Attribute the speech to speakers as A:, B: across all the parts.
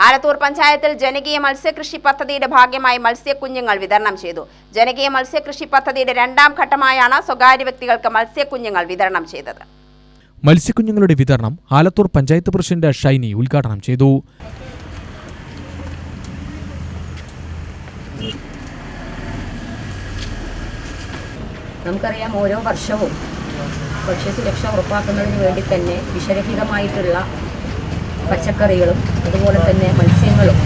A: ആലത്തൂർ പഞ്ചായത്തിൽ ജനകീയ മത്സ്യകൃഷി പദ്ധതിയുടെ ഭാഗമായി മത്സ്യക്കുഞ്ഞുങ്ങൾ വിതരണം ചെയ്തു. ജനകീയ മത്സ്യകൃഷി പദ്ധതിയുടെ രണ്ടാം ഘട്ടമായാണ് സ്വകാര്യ വ്യക്തികൾക്ക് മത്സ്യക്കുഞ്ഞുങ്ങൾ വിതരണം ചെയ്തത്.
B: മത്സ്യക്കുഞ്ഞുങ്ങളുടെ വിതരണം ആലത്തൂർ പഞ്ചായത്ത് പ്രസിഡന്റ് ഷൈനി ഉദ്ഘാടനം ചെയ്തു.
C: നമുക്കറിയാം, ഓരോ വർഷവും ഭക്ഷ്യസുരക്ഷ ഉറപ്പാക്കുന്നതിന് വേണ്ടി തന്നെ വിഷരഹിതമായിട്ടുള്ള പച്ചക്കറികളും അതുപോലെ തന്നെ മത്സ്യങ്ങളും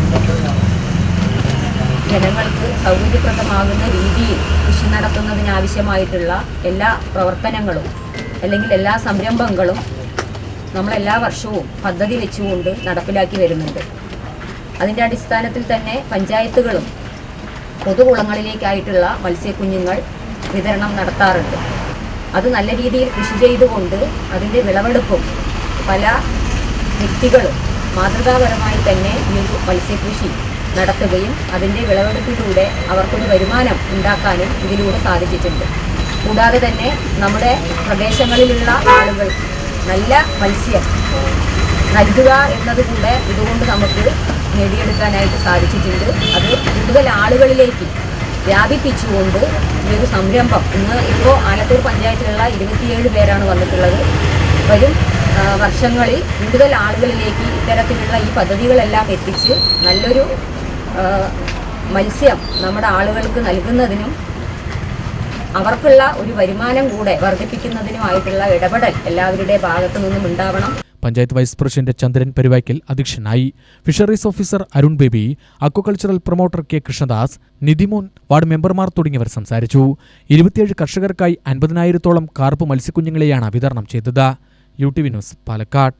C: ജനങ്ങൾക്ക് സൗകര്യപ്രദമാകുന്ന രീതിയിൽ കൃഷി നടത്തുന്നതിനാവശ്യമായിട്ടുള്ള എല്ലാ പ്രവർത്തനങ്ങളും അല്ലെങ്കിൽ എല്ലാ സംരംഭങ്ങളും നമ്മളെല്ലാ വർഷവും പദ്ധതി വെച്ചുകൊണ്ട് നടപ്പിലാക്കി വരുന്നുണ്ട്. അതിൻ്റെ അടിസ്ഥാനത്തിൽ തന്നെ പഞ്ചായത്തുകളും പൊതുകുളങ്ങളിലേക്കായിട്ടുള്ള മത്സ്യക്കുഞ്ഞുങ്ങൾ വിതരണം നടത്താറുണ്ട്. അത് നല്ല രീതിയിൽ കൃഷി ചെയ്തുകൊണ്ട് അതിൻ്റെ വിളവെടുപ്പും പല വ്യക്തികളും മാതൃകാപരമായി തന്നെ ഈ ഒരു മത്സ്യകൃഷി നടത്തുകയും അതിൻ്റെ വിളവെടുപ്പിലൂടെ അവർക്കൊരു വരുമാനം ഉണ്ടാക്കാനും ഇതിലൂടെ സാധിച്ചിട്ടുണ്ട്. കൂടാതെ തന്നെ നമ്മുടെ പ്രദേശങ്ങളിലുള്ള ആളുകൾ നല്ല മത്സ്യം നൽകുക എന്നതുകൂടെ ഇതുകൊണ്ട് നമുക്ക് നേടിയെടുക്കാനായിട്ട് സാധിച്ചിട്ടുണ്ട്. അത് കൂടുതൽ ആളുകളിലേക്ക് വ്യാപിപ്പിച്ചുകൊണ്ട് ഈ ഒരു സംരംഭം ഇപ്പോൾ ആലത്തൂർ പഞ്ചായത്തിലുള്ള 27 പേരാണ് വന്നിട്ടുള്ളത്. വരും വർഷങ്ങളിൽ കൂടുതൽ ആളുകളിലേക്ക് ഇത്തരത്തിലുള്ള ഈ പദ്ധതികളെല്ലാം എത്തിച്ച് നല്ലൊരു മത്സ്യം നമ്മുടെ ആളുകൾക്ക് നൽകുന്നതിനും അവർക്കുള്ള ഒരു വരുമാനം കൂടെ വർദ്ധിപ്പിക്കുന്നതിനുമായിട്ടുള്ള ഇടപെടൽ എല്ലാവരുടെ ഭാഗത്തു നിന്നും ഉണ്ടാവണം.
B: പഞ്ചായത്ത് വൈസ് പ്രസിഡന്റ് ചന്ദ്രൻ പെരുവായ്ക്കൽ അധ്യക്ഷനായി. Fisheries officer Arun Baby, aquacultural promoter K Krishnadas, Nidhimon, ward മെമ്പർമാർ തുടങ്ങിയവർ സംസാരിച്ചു. 27 കർഷകർക്കായി 50,000-ഓളം കാർപ്പ് മത്സ്യക്കുഞ്ഞുങ്ങളെയാണ് വിതരണം ചെയ്തത്. UTV news, Palakkad.